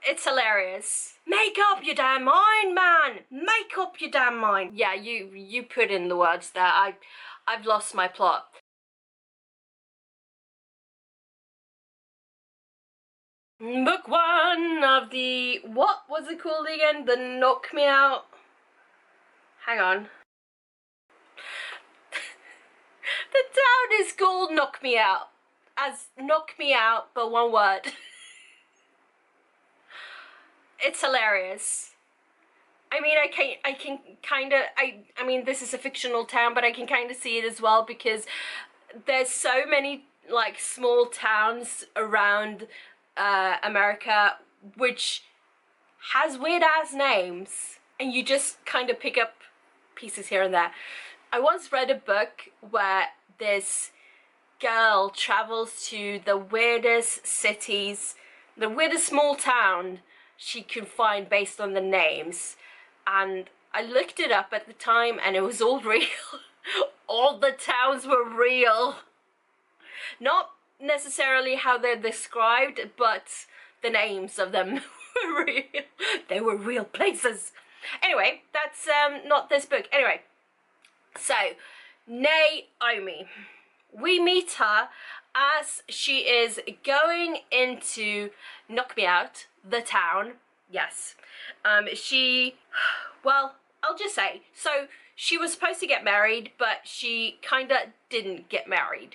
It's hilarious. Make up your damn mind, man. Make up your damn mind. Yeah, you put in the words there. I've lost my plot. Book one of the, what was it called again? The KnockMeOut. Hang on. The town is called KnockMeOut. As Knock Me Out, but one word. It's hilarious. I mean, I can kind of, I mean, this is a fictional town, but I can kind of see it as well, because there's so many, like, small towns around America, which has weird-ass names, and you just kind of pick up pieces here and there. I once read a book where this girl travels to the weirdest cities, the weirdest small town she can find based on the names, and I looked it up at the time and it was all real. All the towns were real. Not necessarily how they're described, but the names of them were real. They were real places. Anyway, that's not this book. Anyway, so Naomi, we meet her as she is going into KnockMeOut, the town. Yes. Well, I'll just say, so she was supposed to get married, but she kind of didn't get married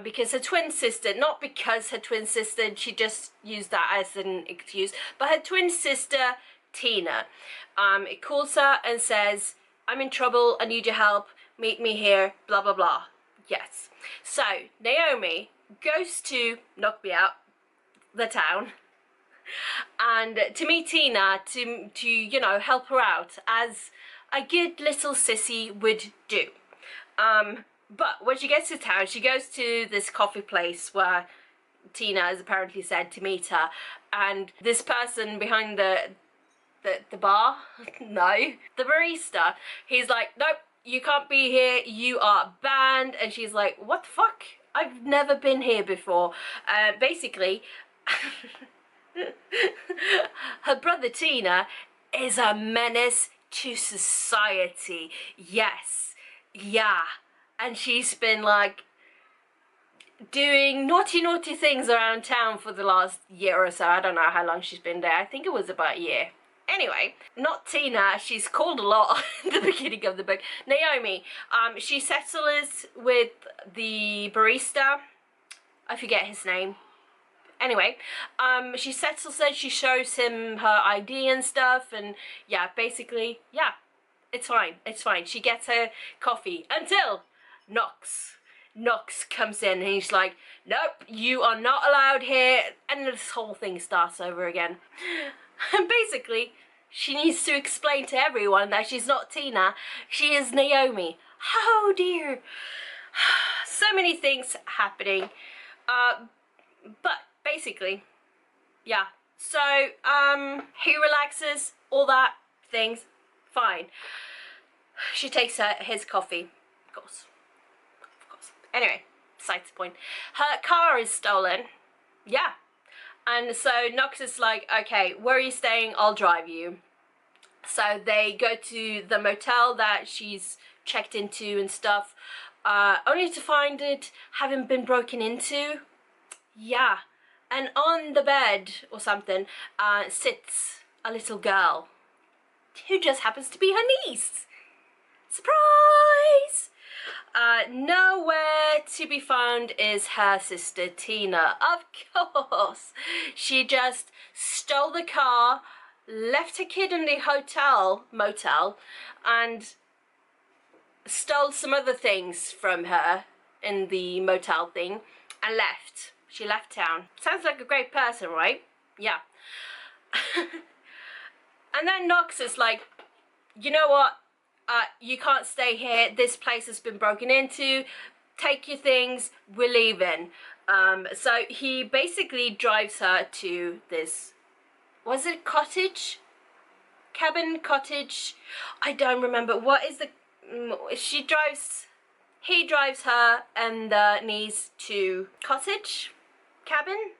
because her twin sister, not because her twin sister, she just used that as an excuse, but her twin sister, Tina, it calls her and says, I'm in trouble, I need your help, meet me here, blah, blah, blah. Yes. So, Naomi goes to KnockMeOut, the town, and to meet Tina to you know, help her out as a good little sissy would do. But when she gets to town, she goes to this coffee place where Tina has apparently said to meet her, and this person behind the bar, no, the barista, he's like, nope, you can't be here, you are banned. And she's like, what the fuck? I've never been here before. Basically, her brother Tina is a menace to society. Yes, yeah. And she's been like doing naughty things around town for the last year or so. I don't know how long she's been there. I think it was about a year. Anyway, not Tina, she's called a lot at the beginning of the book. Naomi, she settles with the barista. I forget his name. Anyway, she settles it, she shows him her ID and stuff, and yeah, basically, yeah, it's fine, it's fine. She gets her coffee until Knox comes in and he's like, nope, you are not allowed here, and this whole thing starts over again. And basically, she needs to explain to everyone that she's not Tina, she is Naomi. Oh dear. So many things happening. But basically, yeah. So, he relaxes, all that things, fine. She takes his coffee, of course. Anyway, besides the point. Her car is stolen. Yeah. And so Knox is like, okay, where are you staying? I'll drive you. So they go to the motel that she's checked into and stuff, only to find it having been broken into. Yeah. And on the bed or something sits a little girl who just happens to be her niece. Surprise! Nowhere to be found is her sister Tina. Of course, she just stole the car, left her kid in the motel, and stole some other things from her in the motel thing, and left. She left town. Sounds like a great person, right? Yeah. And then Knox is like, you know what? You can't stay here. This place has been broken into. Take your things. We're leaving. So he basically drives her to this, was it cottage? Cabin, cottage? I don't remember. What is the, he drives her and the niece to cottage? Cabin?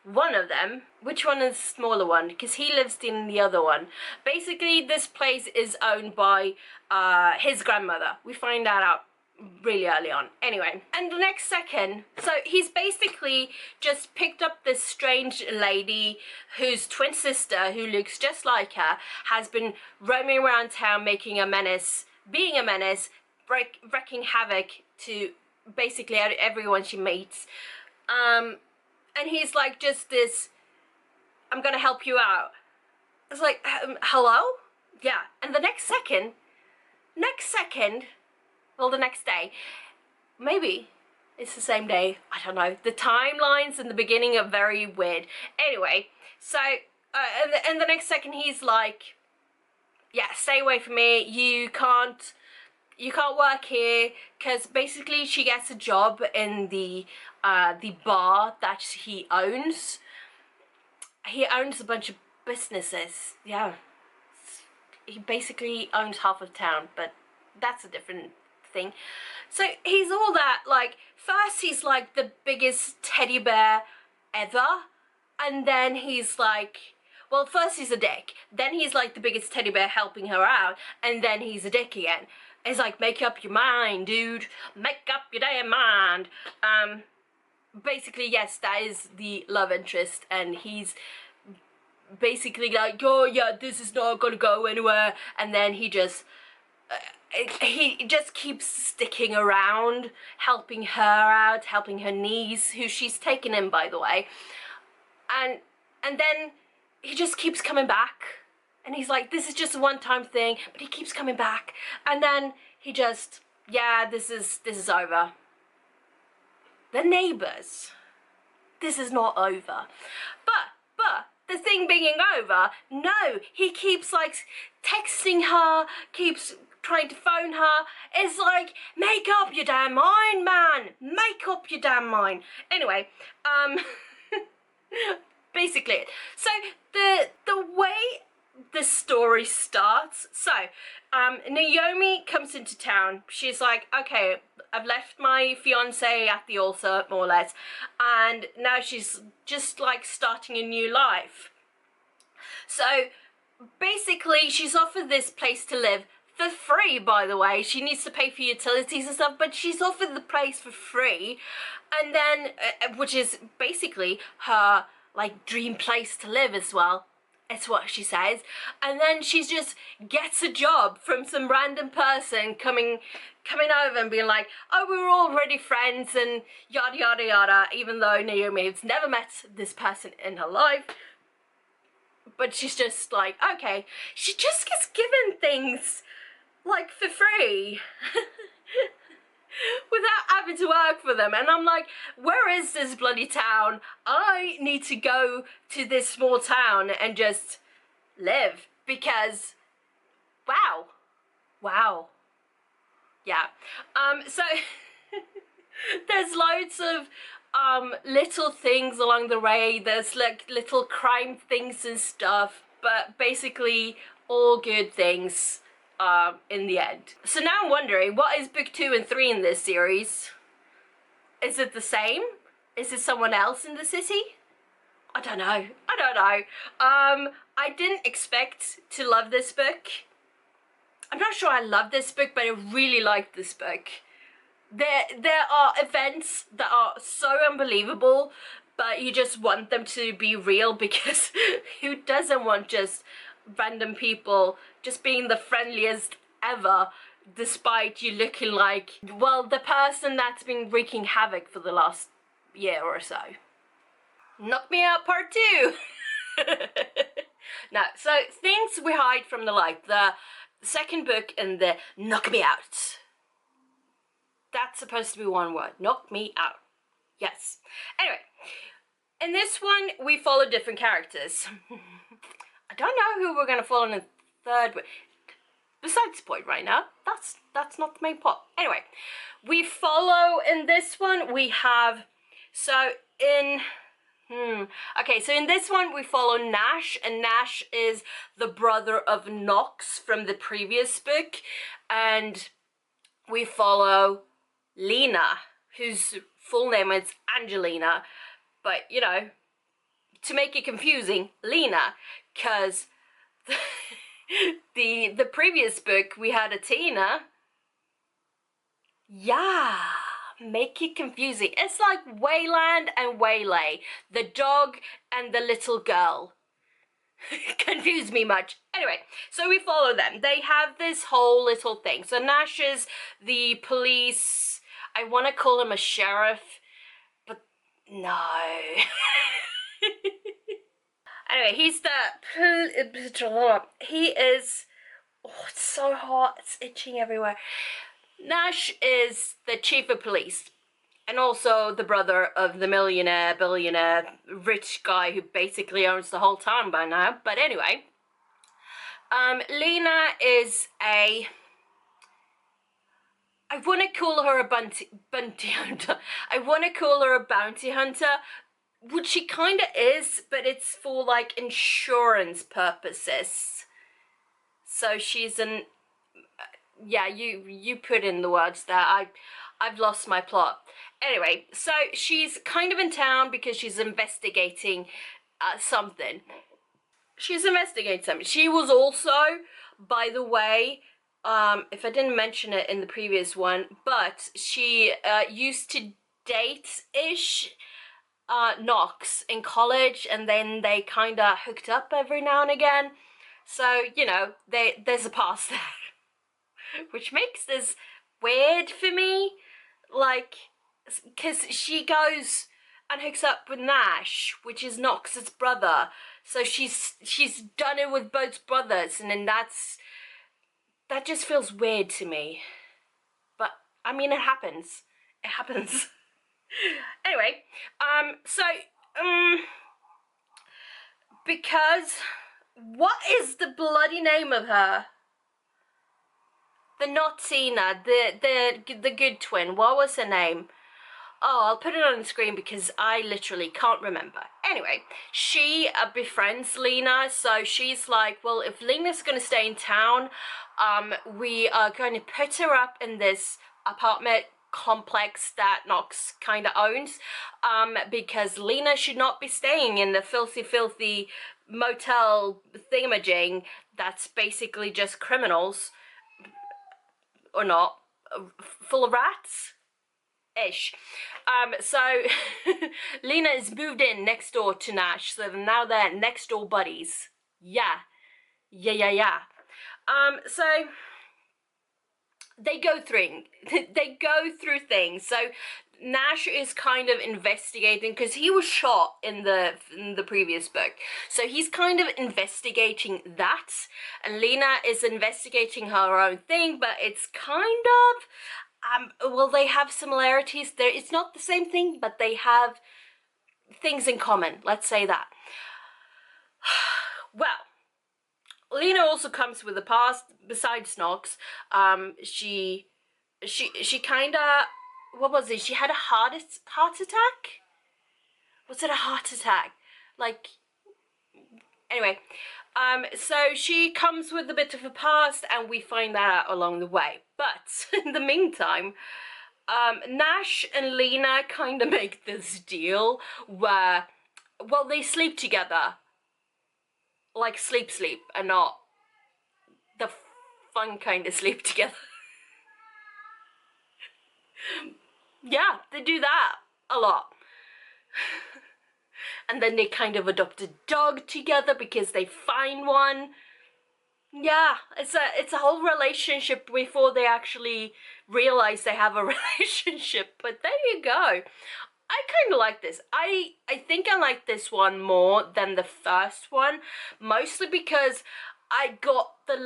one of them. Which one is the smaller one? Because he lives in the other one. Basically, this place is owned by his grandmother. We find that out really early on. Anyway, and the next second, so he's basically just picked up this strange lady whose twin sister, who looks just like her, has been roaming around town making a menace, being a menace, wreaking havoc to basically everyone she meets. And he's like just this, I'm gonna help you out. It's like, hello? Yeah. And the next second, well, the next day, maybe it's the same day, I don't know. The timelines in the beginning are very weird. Anyway, so, and the next second he's like, yeah, stay away from me, you can't work here, because basically she gets a job in the bar that he owns. He owns a bunch of businesses, yeah. He basically owns half of town, but that's a different thing. So he's all that, like, first he's like the biggest teddy bear ever, and then he's like, well, first he's a dick, then he's like the biggest teddy bear helping her out, and then he's a dick again. It's like, make up your mind, dude, make up your damn mind. Basically, yes, that is the love interest, and he's basically like, oh yeah, this is not gonna go anywhere, and then he just keeps sticking around, helping her out, helping her niece, who she's taken in, by the way, and then he just keeps coming back, and he's like, this is just a one-time thing, but he keeps coming back, and then he just, yeah, this is over. The neighbours, this is not over, but the thing being over, no, he keeps like texting her, keeps trying to phone her. It's like, make up your damn mind, man, make up your damn mind. Anyway, basically, so the way the story starts, so Naomi comes into town. She's like, okay, I've left my fiance at the altar, more or less, and now she's just like starting a new life. So basically she's offered this place to live for free, by the way. She needs to pay for utilities and stuff, but she's offered the place for free, and then which is basically her like dream place to live as well. It's what she says. And then she just gets a job from some random person coming over and being like, oh, we were already friends and yada yada yada, even though Naomi has never met this person in her life. But she's just like, okay, she just gets given things like for free without having to work for them. And I'm like, where is this bloody town? I need to go to this small town and just live, because wow, yeah. So there's loads of little things along the way. There's like little crime things and stuff, but basically all good things in the end. So now I'm wondering, what is book 2 and 3 in this series? Is it the same? Is it someone else in the city? I don't know. I didn't expect to love this book. I'm not sure I love this book, but I really liked this book. There are events that are so unbelievable, but you just want them to be real, because who doesn't want just random people just being the friendliest ever, despite you looking like, well, the person that's been wreaking havoc for the last year or so. Knock Me Out Part 2! Now, so things we hide from the light, the second book in the Knock Me Out. That's supposed to be one word. Knock me out. Yes. Anyway, in this one, we follow different characters. I don't know who we're going to follow in the third one. Besides the point right now, that's not the main plot. Anyway, we follow, in this one, we have, so in this one we follow Nash, and Nash is the brother of Knox from the previous book, and we follow Lena, whose full name is Angelina, but you know, to make it confusing, Lena, because the previous book we had a Tina. Yeah, make it confusing. It's like Wayland and Waylay, the dog and the little girl. Confuse me much. Anyway, so we follow them. They have this whole little thing. So Nash is the police. I want to call him a sheriff, but no. Anyway, he's he is, oh, it's so hot, it's itching everywhere. Nash is the chief of police, and also the brother of the millionaire, billionaire, rich guy who basically owns the whole town by now. But anyway, Lena is I want to call her a bounty hunter. I want to call her a bounty hunter, which she kind of is, but it's for like insurance purposes. So she's an, yeah, you put in the words there. I've lost my plot. Anyway, so she's kind of in town because she's investigating something. She's investigating something. She was also, by the way, if I didn't mention it in the previous one, but she used to date-ish Knox in college, and then they kind of hooked up every now and again. So, you know, there's a past there. Which makes this weird for me, like, because she goes and hooks up with Nash, which is Knox's brother. So she's done it with both brothers, and then that just feels weird to me. But I mean, it happens. It happens. Anyway, because what is the bloody name of her? The not Tina, the good twin. What was her name? Oh, I'll put it on the screen because I literally can't remember. Anyway, she befriends Lena, so she's like, well, if Lena's going to stay in town, we are going to put her up in this apartment complex that Knox kind of owns, because Lena should not be staying in the filthy motel thingamajig that's basically just criminals, or not, full of rats. Ish. So Lena is moved in next door to Nash, so now they're next door buddies. Yeah. So they go through things. So Nash is kind of investigating because he was shot in the previous book. So he's kind of investigating that, and Lena is investigating her own thing, but it's kind of well, they have similarities. It's not the same thing, but they have things in common. Let's say that. Well, Lena also comes with a past besides Knox. She kind of, what was it? She had a heart attack? Was it a heart attack? Like, anyway, so she comes with a bit of a past, and we find that out along the way. But in the meantime, Nash and Lena kind of make this deal where, well, they sleep together. Like sleep, and not the fun kind of sleep together. Yeah, they do that a lot. And then they kind of adopt a dog together because they find one. Yeah, it's a whole relationship before they actually realize they have a relationship. But there you go. I kind of like this. I think I like this one more than the first one, mostly because I got the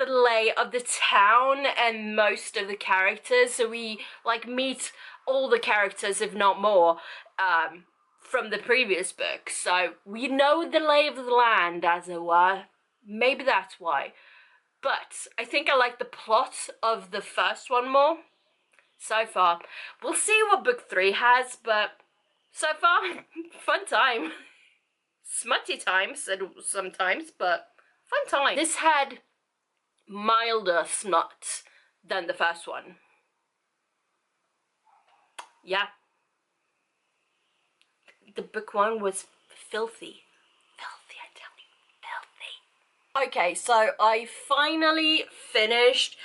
lay of the town and most of the characters. So we like meet all the characters, if not more, from the previous book. So we know the lay of the land, as it were. Maybe that's why. But I think I like the plot of the first one more. So far. We'll see what book 3 has, but so far, fun time. Smutty times sometimes, but fun time. This had milder smut than the first one. Yeah. The book 1 was filthy. Filthy, I tell you. Filthy. Okay, so I finally finished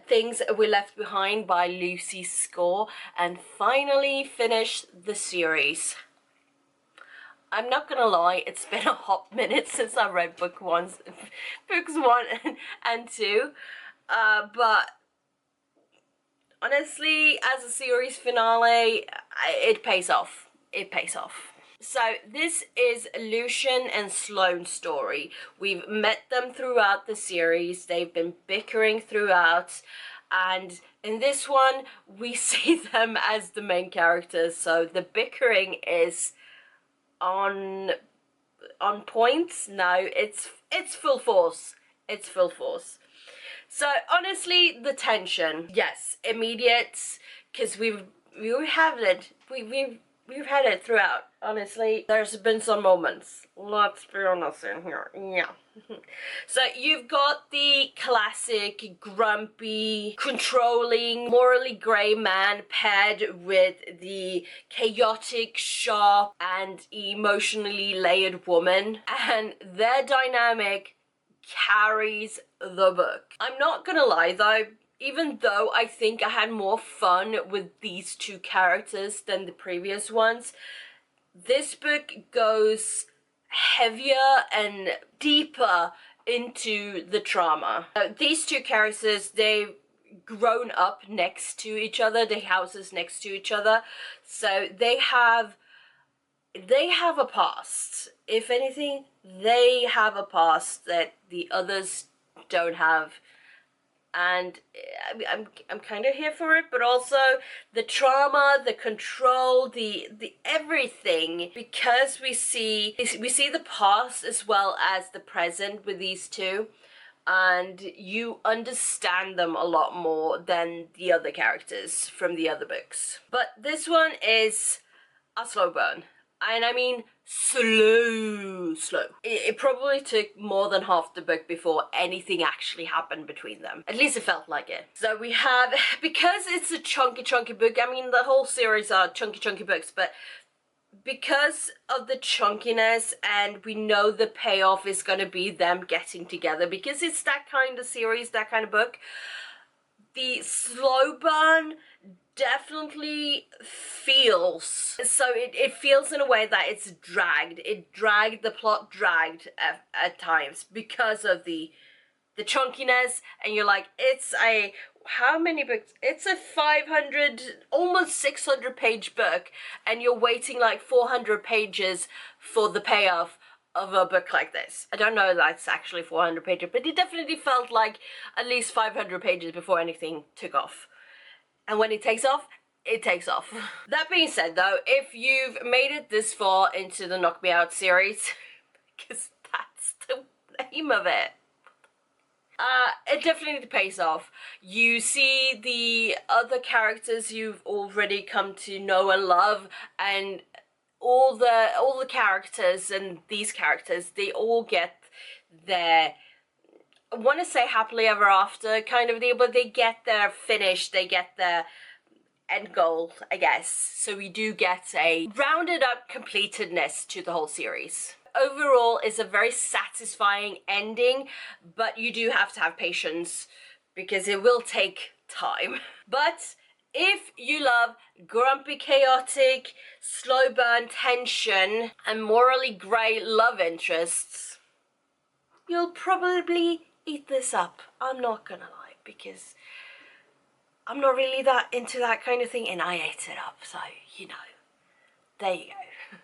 Things We Left Behind by Lucy Score, and finally finished the series. I'm not gonna lie, it's been a hot minute since I read books 1 and 2, but honestly, as a series finale, it pays off. It pays off. So this is Lucian and Sloane's story. We've met them throughout the series. They've been bickering throughout, and in this one we see them as the main characters. So the bickering is on point. No, it's full force. It's full force. So honestly, the tension, yes, immediate, because we've had it throughout. Honestly, there's been some moments. Let's be honest in here. Yeah. So you've got the classic grumpy, controlling, morally grey man paired with the chaotic, sharp, and emotionally layered woman, and their dynamic carries the book. I'm not gonna lie though, even though I think I had more fun with these two characters than the previous ones, this book goes heavier and deeper into the trauma. These two characters, they've grown up next to each other, their houses next to each other, so they have a past. If anything, they have a past that the others don't have, and I'm kind of here for it. But also the trauma, the control, the everything, because we see the past as well as the present with these two, and you understand them a lot more than the other characters from the other books. But this one is a slow burn. And I mean slow. It probably took more than half the book before anything actually happened between them. At least it felt like it. So we have, because it's a chunky book, I mean the whole series are chunky books, but because of the chunkiness, and we know the payoff is going to be them getting together, because it's that kind of series, that kind of book, the slow burn definitely feels, so it feels in a way that it's dragged. The plot dragged at times because of the chunkiness, and you're like, it's a, how many books? It's a 500, almost 600 page book, and you're waiting like 400 pages for the payoff of a book like this. I don't know if that's actually 400 pages, but it definitely felt like at least 500 pages before anything took off. And when it takes off, it takes off. That being said though, if you've made it this far into the KnockMeOut series, because that's the name of it, it definitely pays off. You see the other characters you've already come to know and love, and all the characters and these characters, they all get their, I want to say happily ever after kind of deal, but they get their finish, they get their end goal, I guess. So we do get a rounded up completedness to the whole series. Overall, it's a very satisfying ending, but you do have to have patience because it will take time. But if you love grumpy, chaotic, slow burn tension, and morally grey love interests, you'll probably eat this up. I'm not gonna lie, because I'm not really that into that kind of thing, and I ate it up, so, you know, there you go.